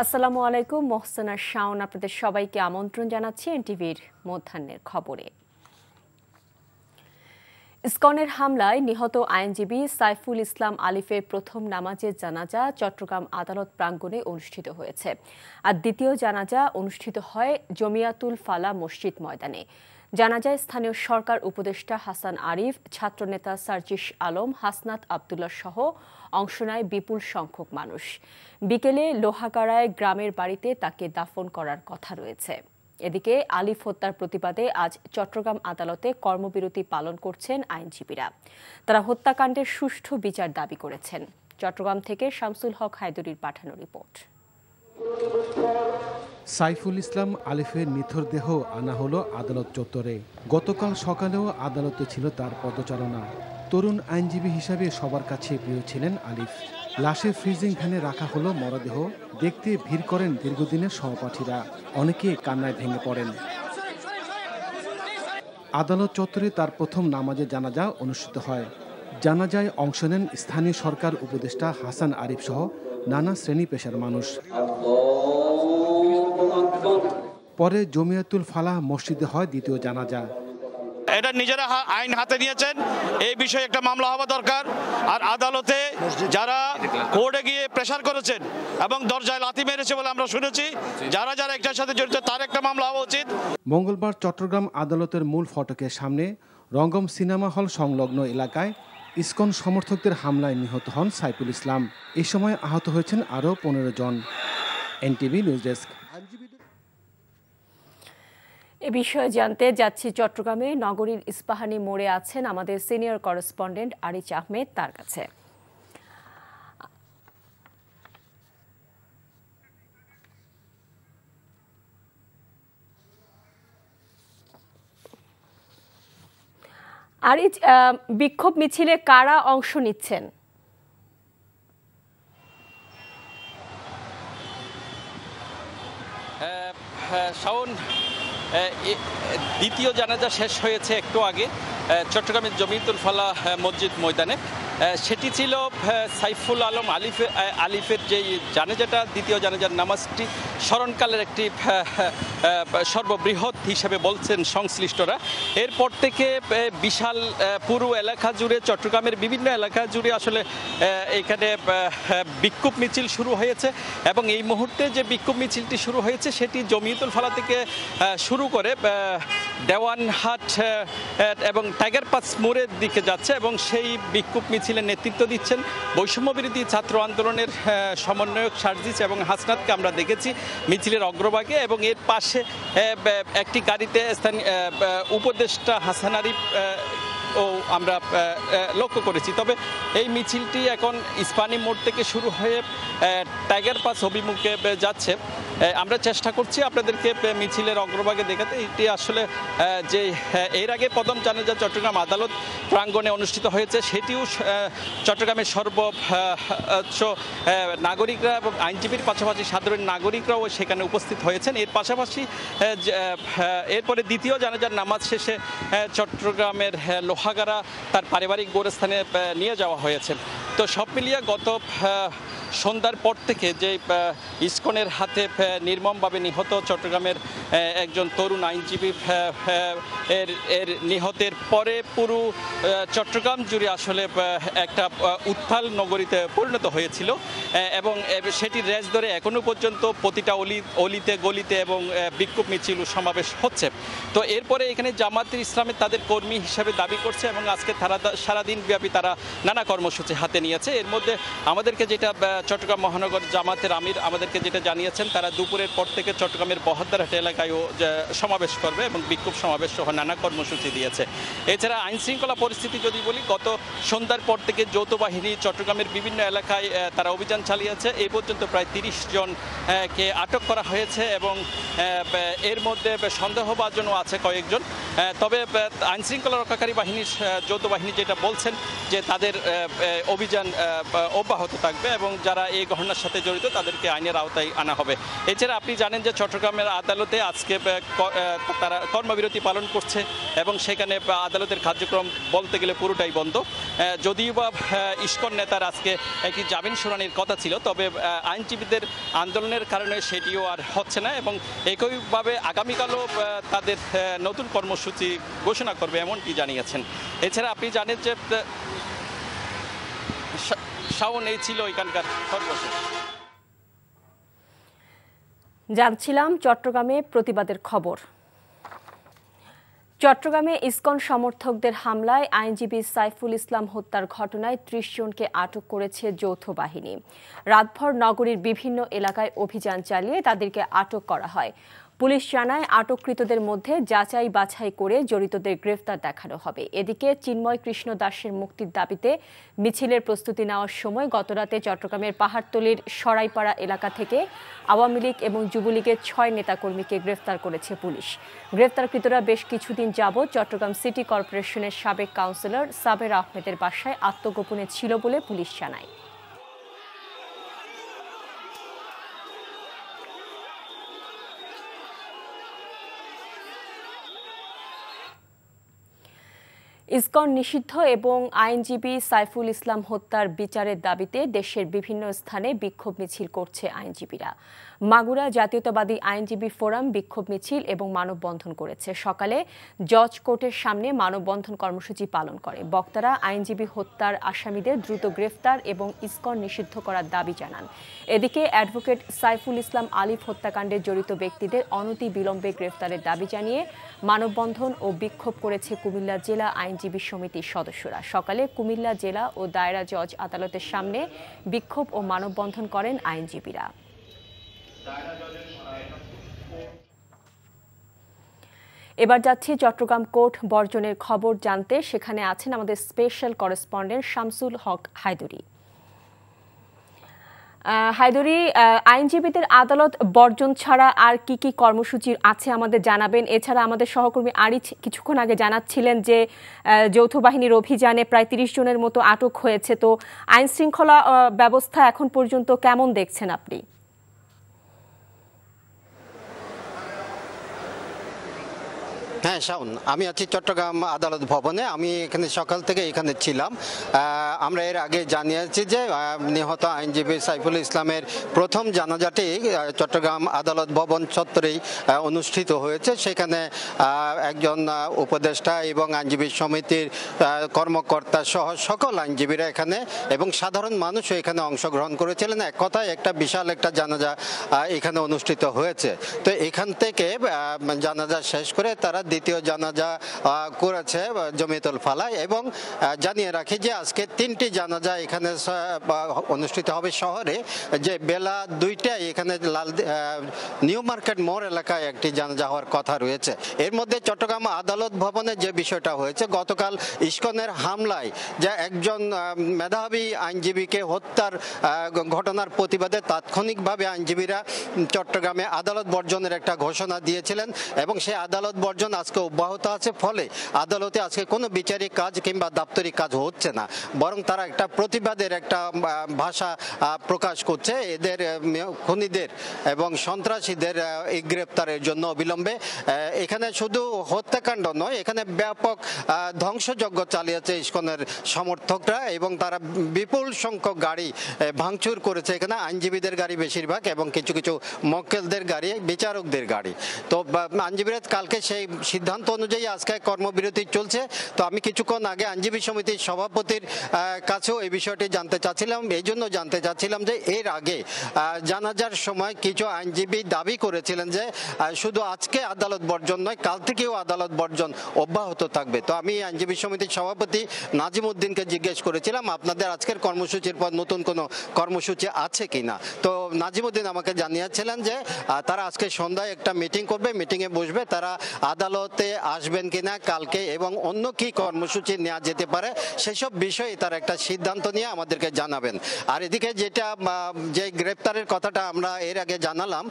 আসসালামু আলাইকুম, মোহসেনা শাওন আপনাদের সবাইকে আমন্ত্রণ জানাচ্ছি এনটিভির মধ্যাহ্নের খবরে। ইসকনের হামলায় নিহত আইনজীবী সাইফুল ইসলাম আলিফের প্রথম নামাজের জানাজা চট্টগ্রাম আদালত প্রাঙ্গণে অনুষ্ঠিত হয়েছে। আর দ্বিতীয় জানাজা অনুষ্ঠিত হয় জমিয়াতুল ফালা মসজিদ ময়দানে। জানাজায় স্থানীয় সরকার উপদেষ্টা হাসান আরিফ, ছাত্রনেতা সার্জিস আলম, হাসনাত আবদুল্লাহ সহ অংশ নেয় বিপুল সংখ্যক মানুষ। বিকেলে লোহাগাড়ায় গ্রামের বাড়িতে তাকে দাফন করার কথা রয়েছে। এদিকে আলিফ হত্যার প্রতিবাদে আজ চট্টগ্রাম আদালতে কর্মবিরতি পালন করছেন আইনজীবীরা। তারা হত্যাকাণ্ডের সুষ্ঠু বিচার দাবি করেছেন। চট্টগ্রাম থেকে শামসুল হক হায়দুরীর পাঠানো রিপোর্ট। সাইফুল ইসলাম আলিফের নিথর দেহ আনা হলো আদালত চত্বরে। গতকাল সকালেও আদালতে ছিল তার পদচারণা। তরুণ আইনজীবী হিসাবে সবার কাছে প্রিয় ছিলেন আলিফ। লাশের ফ্রিজিং ভ্যানে রাখা হলো মরদেহ। দেখতে ভিড় করেন দীর্ঘদিনের সহপাঠীরা, অনেকে কান্নায় ভেঙে পড়েন। আদালত চত্বরে তার প্রথম নামাজে জানাজা অনুষ্ঠিত হয়। জানাজায় অংশ নেন স্থানীয় সরকার উপদেষ্টা হাসান আরিফ সহ নানা শ্রেণী পেশার মানুষ। পরে জমিয়াতুল ফালাহ মসজিদে হয় দ্বিতীয় জানাজা। এটা নিজেরা আইন হাতে নিয়েছেন, এই বিষয়ে একটা মামলা হওয়া দরকার। আর আদালতে যারা কোর্টে গিয়ে প্রেসার করেছেন এবং দরজায় লাথি মেরেছে বলে আমরা শুনেছি, যারা যারা একটার সাথে জড়িত তার একটা মামলা হওয়া উচিত। মঙ্গলবার চট্টগ্রাম আদালতের মূল ফটকের সামনে রঙ্গম সিনেমা হল সংলগ্ন এলাকায় ইসকন সমর্থকদের হামলায় নিহত হন সাইফুল ইসলাম। এই সময় আহত হয়েছেন আরও 15 জন। NTV news desk. এ বিষয়ে জানতে যাচ্ছি চট্টগ্রামে নগরীর ইস্পাহানি মোড়ে আছেন আমাদের সিনিয়র করেসপন্ডেন্ট আরিচ আহমেদ, তার কাছে। আরিচ, বিক্ষোভ মিছিলে কারা অংশ নিচ্ছেন? শাওন, দ্বিতীয় জানাজা শেষ হয়েছে একটু আগে চট্টগ্রামের জমিয়াতুল ফালা মসজিদ ময়দানে। সেটি ছিল সাইফুল আলম আলিফের যেই জানাজাটা, দ্বিতীয় জানাজার নামাজটি স্মরণকালের একটি সর্ববৃহৎ হিসেবে বলছেন সংশ্লিষ্টরা। এরপর থেকে বিশাল পুরো এলাকা জুড়ে, চট্টগ্রামের বিভিন্ন এলাকা জুড়ে আসলে এখানে বিক্ষোভ মিছিল শুরু হয়েছে। এবং এই মুহূর্তে যে বিক্ষোভ মিছিলটি শুরু হয়েছে সেটি জমিয়াতুল ফালা থেকে শুরু করে দেওয়ানহাট এবং টাইগার পাস মোড়ের দিকে যাচ্ছে। এবং সেই বিক্ষোভ মিছিলের নেতৃত্ব দিচ্ছেন বৈষম্যবিরোধী ছাত্র আন্দোলনের সমন্বয়ক সার্জিস এবং হাসনাতকে আমরা দেখেছি মিছিলের অগ্রভাগে। এবং এর পাশে একটি গাড়িতে স্থানীয় উপদেষ্টা হাসান আরিফ ও আমরা লক্ষ্য করেছি। তবে এই মিছিলটি এখন ইস্পাহানি মোড় থেকে শুরু হয়ে টাইগার পাস অভিমুখে যাচ্ছে। আমরা চেষ্টা করছি আপনাদেরকে মিছিলের অগ্রভাগে দেখাতে। এটি আসলে যে এর আগে প্রথম জানাজা চট্টগ্রাম আদালত প্রাঙ্গণে অনুষ্ঠিত হয়েছে, সেটিও চট্টগ্রামের সর্বোচ্চ নাগরিকরা এবং আইনজীবীর পাশাপাশি সাধারণ নাগরিকরাও সেখানে উপস্থিত হয়েছেন। এর পাশাপাশি এরপরে দ্বিতীয় জানাজার নামাজ শেষে চট্টগ্রামের লোহাগাড়া তার পারিবারিক গোরস্থানে নিয়ে যাওয়া হয়েছে। তো সব মিলিয়ে গত সন্ধ্যার পর থেকে যে ইসকনের হাতে নির্মমভাবে নিহত চট্টগ্রামের একজন তরুণ আইনজীবী এর নিহতের পরে পুরো চট্টগ্রাম জুড়ে আসলে একটা উত্তাল নগরীতে পরিণত হয়েছিল। এবং সেটির রেশ ধরে এখনো পর্যন্ত প্রতিটা অলিতে গলিতে এবং বিক্ষোভ মিছিল সমাবেশ হচ্ছে। তো এরপরে এখানে জামায়াতে ইসলামের তাদের কর্মী হিসেবে দাবি করছে এবং আজকে সারাদিন ব্যাপী তারা নানা কর্মসূচি হাতে নিয়েছে। এর মধ্যে আমাদেরকে যেটা চট্টগ্রাম মহানগর জামাতের আমির আমাদেরকে যেটা জানিয়েছেন, তারা দুপুরের পর থেকে চট্টগ্রামের বহদ্দারহাট এলাকায়ও সমাবেশ করবে এবং বিক্ষোভ সমাবেশ সহ নানা কর্মসূচি দিয়েছে। এছাড়া আইনশৃঙ্খলা পরিস্থিতি যদি বলি, গত সন্ধ্যার পর থেকে যৌথ বাহিনী চট্টগ্রামের বিভিন্ন এলাকায় তারা অভিযান চালিয়েছে। এই পর্যন্ত প্রায় 30 জনকে আটক করা হয়েছে এবং এর মধ্যে সন্দেহভাজনও আছে কয়েকজন। তবে আইনশৃঙ্খলা রক্ষাকারী বাহিনীর যৌথ বাহিনী যেটা বলছেন যে তাদের অভিযান অব্যাহত থাকবে এবং যারা যারা এই ঘটনার সাথে জড়িত তাদেরকে আইনের আওতায় আনা হবে। এছাড়া আপনি জানেন যে চট্টগ্রামের আদালতে আজকে তারা কর্মবিরতি পালন করছে এবং সেখানে আদালতের কার্যক্রম বলতে গেলে পুরোটাই বন্ধ। যদিও বা ইসকন নেতার আজকে একটি জামিন শুনানির কথা ছিল, তবে আইনজীবীদের আন্দোলনের কারণে সেটিও আর হচ্ছে না এবং একইভাবে আগামীকালও তাদের নতুন কর্মসূচি ঘোষণা করবে এমনটি জানিয়েছেন। এছাড়া আপনি জানেন যে শাওন এই ছিল এখানকার সর্বশেষ। জানছিলাম চট্টগ্রামে প্রতিবাদের খবর। চট্টগ্রামে ইসকন সমর্থকদের হামলায় আইনজীবী সাইফুল ইসলাম হত্যার ঘটনায় ৩০ জনকে আটক করেছে যৌথ বাহিনী। রাতভর নগরীর বিভিন্ন এলাকায় অভিযান চালিয়ে তাদেরকে আটক করা হয়। পুলিশ জানায় আটককৃতদের মধ্যে যাচাই বাছাই করে জড়িতদের গ্রেফতার দেখানো হবে। এদিকে চিন্ময় কৃষ্ণ দাসের মুক্তির দাবিতে মিছিলের প্রস্তুতি নেওয়ার সময় গতরাতে চট্টগ্রামের পাহাড়তলীর সরাইপাড়া এলাকা থেকে আওয়ামী লীগ এবং যুবলীগের ৬ নেতাকর্মীকে গ্রেফতার করেছে পুলিশ। গ্রেফতারকৃতরা বেশ কিছুদিন যাবৎ চট্টগ্রাম সিটি কর্পোরেশনের সাবেক কাউন্সিলর সাবের আহমেদের বাসায় আত্মগোপনে ছিল বলে পুলিশ জানায়। ইসকন নিষিদ্ধ এবং আইনজীবী সাইফুল ইসলাম হত্যার বিচারের দাবিতে দেশের বিভিন্ন স্থানে বিক্ষোভ মিছিল করছে আইনজীবীরা। মাগুরা জাতীয়তাবাদী আইনজীবী ফোরাম বিক্ষোভ মিছিল এবং মানববন্ধন করেছে। সকালে জজ কোর্টের সামনে মানববন্ধন কর্মসূচি পালন করে। বক্তারা আইনজীবী হত্যার আসামিদের দ্রুত গ্রেফতার এবং ইসকন নিষিদ্ধ করার দাবি জানান। এদিকে অ্যাডভোকেট সাইফুল ইসলাম আলিফ হত্যাকাণ্ডে জড়িত ব্যক্তিদের অনতি বিলম্বে গ্রেফতারের দাবি জানিয়ে মানববন্ধন ও বিক্ষোভ করেছে কুমিল্লা জেলা আইনজীবী সমিতির সদস্যরা। সকালে কুমিল্লা জেলা ও দায়রা জজ আদালতের সামনে বিক্ষোভ ও মানববন্ধন করেন আইনজীবীরা। এবার যাচ্ছি চট্টগ্রাম কোর্ট বর্জনের খবর জানতে। সেখানে আছেন আমাদের স্পেশাল করেসপন্ডেন্ট শামসুল হক হায়দরি। হায়দরি, আইনজীবীদের আদালত বর্জন ছাড়া আর কি কি কর্মসূচি আছে আমাদের জানাবেন। এছাড়া আমাদের সহকর্মী আরিচ কিছুক্ষণ আগে জানাচ্ছিলেন যে যৌথ বাহিনীর অভিযানে প্রায় ৩০ জনের মতো আটক হয়েছে। তো আইন শৃঙ্খলা ব্যবস্থা এখন পর্যন্ত কেমন দেখছেন আপনি? হ্যাঁ শাওন, আমি আছি চট্টগ্রাম আদালত ভবনে। আমি এখানে সকাল থেকে এখানে ছিলাম। আমরা এর আগে জানিয়েছি যে নিহত আইনজীবী সাইফুল ইসলামের প্রথম জানাজাটি চট্টগ্রাম আদালত ভবন চত্বরেই অনুষ্ঠিত হয়েছে। সেখানে একজন উপদেষ্টা এবং আইনজীবী সমিতির কর্মকর্তা সহ সকল আইনজীবীরা এখানে এবং সাধারণ মানুষও এখানে অংশগ্রহণ করেছিলেন। এক কথায় একটা বিশাল একটা জানাজা এখানে অনুষ্ঠিত হয়েছে। তো এখান থেকে জানাজা শেষ করে তারা দ্বিতীয় জানাজা করেছে জমিয়তুল ফালাহ। এবং জানিয়ে রাখি যে আজকে 3টি জানাজা এখানে অনুষ্ঠিত হবে শহরে, যে বেলা 2টায় এখানে নিউ মার্কেট মোড় এলাকায় একটি জানাজা হওয়ার কথা রয়েছে। এর মধ্যে চট্টগ্রাম আদালত ভবনে যে বিষয়টা হয়েছে, গতকাল ইসকনের হামলায় যে একজন মেধাবী আইনজীবীকে হত্যার ঘটনার প্রতিবাদে তাৎক্ষণিকভাবে আইনজীবীরা চট্টগ্রামে আদালত বর্জনের একটা ঘোষণা দিয়েছিলেন এবং সেই আদালত বর্জন আজকে অব্যাহত আছে। ফলে আদালতে আজকে কোনো বিচারিক কাজ কিংবা দাপ্তরিক কাজ হচ্ছে না, বরং তারা একটা প্রতিবাদের একটা ভাষা প্রকাশ করছে এদের খুনিদের এবং সন্ত্রাসীদের এই গ্রেপ্তারের জন্য অবিলম্বে। এখানে শুধু হত্যাকাণ্ড নয়, এখানে ব্যাপক ধ্বংসযজ্ঞ চালিয়েছে ইসকনের সমর্থকরা এবং তারা বিপুল সংখ্যক গাড়ি ভাঙচুর করেছে। এখানে আইনজীবীদের গাড়ি বেশিরভাগ এবং কিছু কিছু মক্কেলদের গাড়ি, বিচারকদের গাড়ি। তো আইনজীবীরা কালকে সেই সিদ্ধান্ত অনুযায়ী আজকে কর্মবিরতি চলছে। তো আমি কিছুক্ষণ আগে আইনজীবী সমিতির সভাপতির কাছেও এই বিষয়টি জানতে চাচ্ছিলাম। এই জন্য জানতে চাচ্ছিলাম যে এর আগে জানাজার সময় কিছু আইনজীবী দাবি করেছিলেন যে শুধু আজকে আদালত বর্জন নয়, কাল থেকেও আদালত বর্জন অব্যাহত থাকবে। তো আমি আইনজীবী সমিতির সভাপতি নাজিম উদ্দিনকে জিজ্ঞেস করেছিলাম আপনাদের আজকের কর্মসূচির পর নতুন কোনো কর্মসূচি আছে কিনা। তো নাজিম উদ্দিন আমাকে জানিয়েছিলেন যে তারা আজকে সন্ধ্যায় একটা মিটিং করবে, মিটিংয়ে বসবে, তারা আদালত আদালতে আসবেন কিনা কালকে এবং অন্য কি কর্মসূচি নেওয়া যেতে পারে সেসব বিষয়ে তার একটা সিদ্ধান্ত নিয়ে আমাদেরকে জানাবেন। আর এদিকে যেটা যে গ্রেপ্তারের কথাটা আমরা এর আগে জানালাম,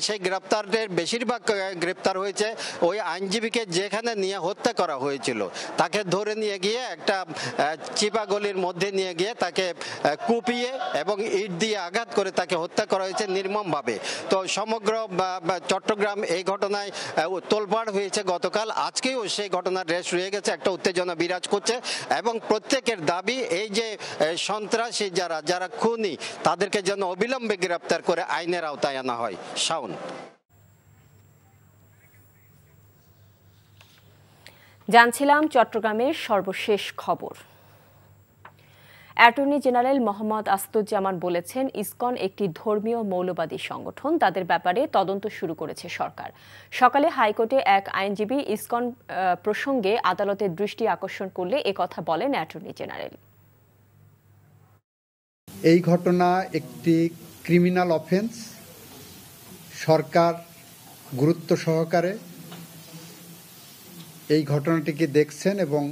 সেই গ্রেপ্তারের বেশিরভাগ গ্রেপ্তার হয়েছে ওই আইনজীবীকে যেখানে নিয়ে হত্যা করা হয়েছিল তাকে ধরে নিয়ে গিয়ে একটা চিপা গলির মধ্যে নিয়ে গিয়ে তাকে কুপিয়ে এবং ইট দিয়ে আঘাত করে তাকে হত্যা করা হয়েছে নির্মমভাবে। তো সমগ্র চট্টগ্রাম এই ঘটনায় তোলপাড় হয়েছে গতকাল, আজকেও সেই ঘটনার রেশ রয়ে গেছে, একটা উত্তেজনা বিরাজ করছে এবং প্রত্যেকের দাবি এই যে সন্ত্রাসী যারা খুনি তাদেরকে যেন অবিলম্বে গ্রেপ্তার করে আইনের আওতায় আনা হয়। শাওন। জানছিলাম চট্টগ্রামের সর্বশেষ খবর। অ্যাটর্নি জেনারেল মোহাম্মদ আসাদুজ্জামান বলেছেন, ইসকন একটি ধর্মীয় মৌলবাদী সংগঠন, তাদের ব্যাপারে তদন্ত শুরু করেছে সরকার। সকালে হাইকোর্টে এক আইনজীবী ইসকন প্রসঙ্গে আদালতের দৃষ্টি আকর্ষণ করলে একথা বলেন অ্যাটর্নি জেনারেল। এই ঘটনা একটি ক্রিমিনাল অফেন্স। সরকার গুরুত্ব সহকারে এই ঘটনাটিকে দেখছেন এবং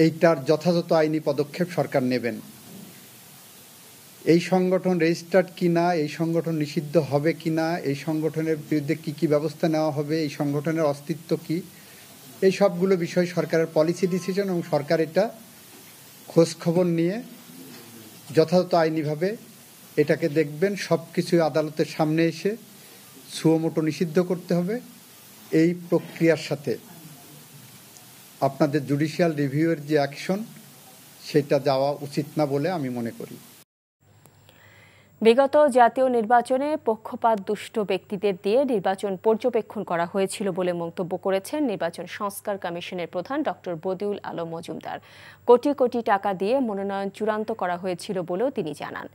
এইটার যথাযথ আইনি পদক্ষেপ সরকার নেবেন। এই সংগঠন রেজিস্টার্ড কিনা, এই সংগঠন নিষিদ্ধ হবে কিনা, এই সংগঠনের বিরুদ্ধে কি কি ব্যবস্থা নেওয়া হবে, এই সংগঠনের অস্তিত্ব কি, এই সবগুলো বিষয় সরকারের পলিসি ডিসিশন এবং সরকার এটা খোঁজ খবর নিয়ে যথাযথ আইনিভাবে এটাকে দেখবেন। সব কিছু আদালতের সামনে এসে সুমোটো নিষিদ্ধ করতে হবে। এই প্রক্রিয়ার সাথে আপনাদের জুডিশিয়াল রিভিউয়ের যে অ্যাকশন সেটা যাওয়া উচিত না বলে আমি মনে করি। বিগত জাতীয় নির্বাচনে পক্ষপাত দুষ্ট ব্যক্তিদের দিয়ে নির্বাচন পর্যবেক্ষণ করা হয়েছিল বলে মন্তব্য করেছেন নির্বাচন সংস্কার কমিশনের প্রধান ডক্টর বদিউল আলম মজুমদার। কোটি কোটি টাকা দিয়ে মনোনয়ন চূড়ান্ত করা হয়েছিল বলেও তিনি জানান।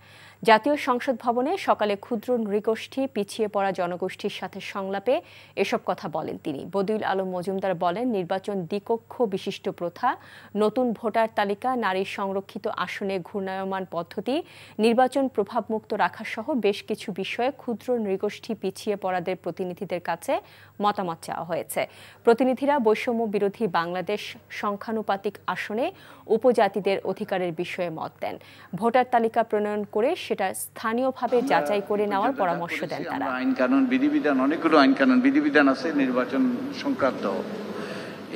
জাতীয় সংসদ ভবনে সকালে ক্ষুদ্র নৃগোষ্ঠী, পিছিয়ে পড়া জনগোষ্ঠীর সাথে সংলাপে এসব কথা বলেন তিনি। বদিউল আলম মজুমদার বলেন, নির্বাচন দ্বিকক্ষ বিশিষ্ট প্রথা, নতুন ভোটার তালিকা, নারীর সংরক্ষিত আসনে ঘূর্ণায়মান পদ্ধতি, নির্বাচন প্রভাবমুক্ত রাখা সহ বেশ কিছু বিষয়ে ক্ষুদ্র নৃগোষ্ঠী, পিছিয়ে পড়াদের প্রতিনিধিদের কাছে মতামত চাওয়া হয়েছে। প্রতিনিধিরা বৈষম্য বিরোধী বাংলাদেশ সংখ্যানুপাতিক আসনে উপজাতিদের অধিকারের বিষয়ে মত দেন। ভোটার তালিকা প্রণয়ন করে সেটা স্থানীয়ভাবে যাচাই করে নেওয়ার পরামর্শ দেন তারা। আইন কানুন বিধিবিধান, অনেকগুলো আইন কানুন বিধিবিধান আছে নির্বাচন সংক্রান্ত,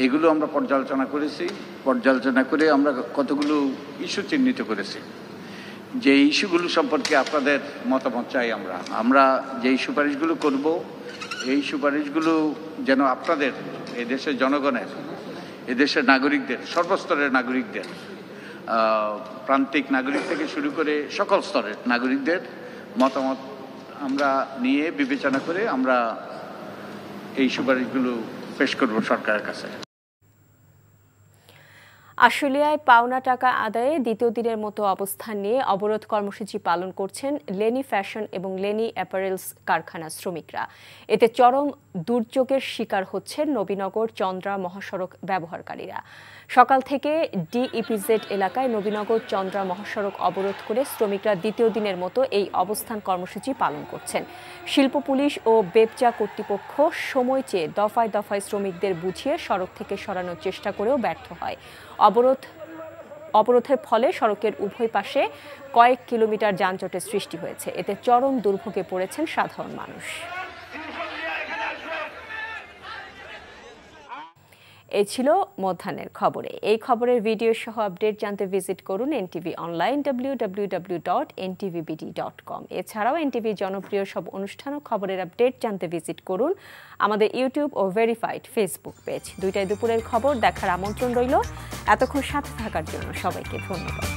এগুলো আমরা পর্যালোচনা করেছি। পর্যালোচনা করে আমরা কতগুলো ইস্যু চিহ্নিত করেছি। যে ইস্যুগুলো সম্পর্কে আপনাদের মতামত চাই। আমরা যেই সুপারিশগুলো করব, এই সুপারিশগুলো যেন আপনাদের এদেশের জনগণের, এদেশের নাগরিকদের, সর্বস্তরের নাগরিকদের, প্রান্তিক নাগরিক থেকে শুরু করে সকল স্তরের নাগরিকদের মতামত আমরা নিয়ে বিবেচনা করে আমরা এই সুপারিশগুলো পেশ করব সরকারের কাছে। আশুলিয়ায় পাওনা টাকা আদায়ে দ্বিতীয় দিনের মতো অবস্থান নিয়ে অবরোধ কর্মসূচি পালন করছেন লেনি ফ্যাশন এবং লেনি অ্যাপারেলস কারখানার শ্রমিকরা। এতে চরম দুর্যোগের শিকার হচ্ছেন নবীনগর চন্দ্রা মহাসড়ক ব্যবহারকারীরা। সকাল থেকে ডিইপিজেড এলাকায় নবীনগর চন্দ্রা মহাসড়ক অবরোধ করে শ্রমিকরা দ্বিতীয় দিনের মতো এই অবস্থান কর্মসূচি পালন করছেন। শিল্প পুলিশ ও বেপজা কর্তৃপক্ষ সময় চেয়ে দফায় দফায় শ্রমিকদের বুঝিয়ে সড়ক থেকে সরানোর চেষ্টা করেও ব্যর্থ হয়। অবরোধের ফলে সড়কের উভয় পাশে কয়েক কিলোমিটার যানজটের সৃষ্টি হয়েছে। এতে চরম দুর্ভোগে পড়েছেন সাধারণ মানুষ। এই ছিল মধ্যাহ্নের খবরে। এই খবরের ভিডিও সহ আপডেট জানতে ভিজিট করুন এনটিভি অনলাইন www.ntvbd.com। এছাড়াও এনটিভি জনপ্রিয় সব অনুষ্ঠান ও খবরের আপডেট জানতে ভিজিট করুন আমাদের ইউটিউব ও ভেরিফাইড ফেসবুক পেজ। 2টায় দুপুরের খবর দেখার আমন্ত্রণ রইল। এতক্ষণ সাথে থাকার জন্য সবাইকে ধন্যবাদ।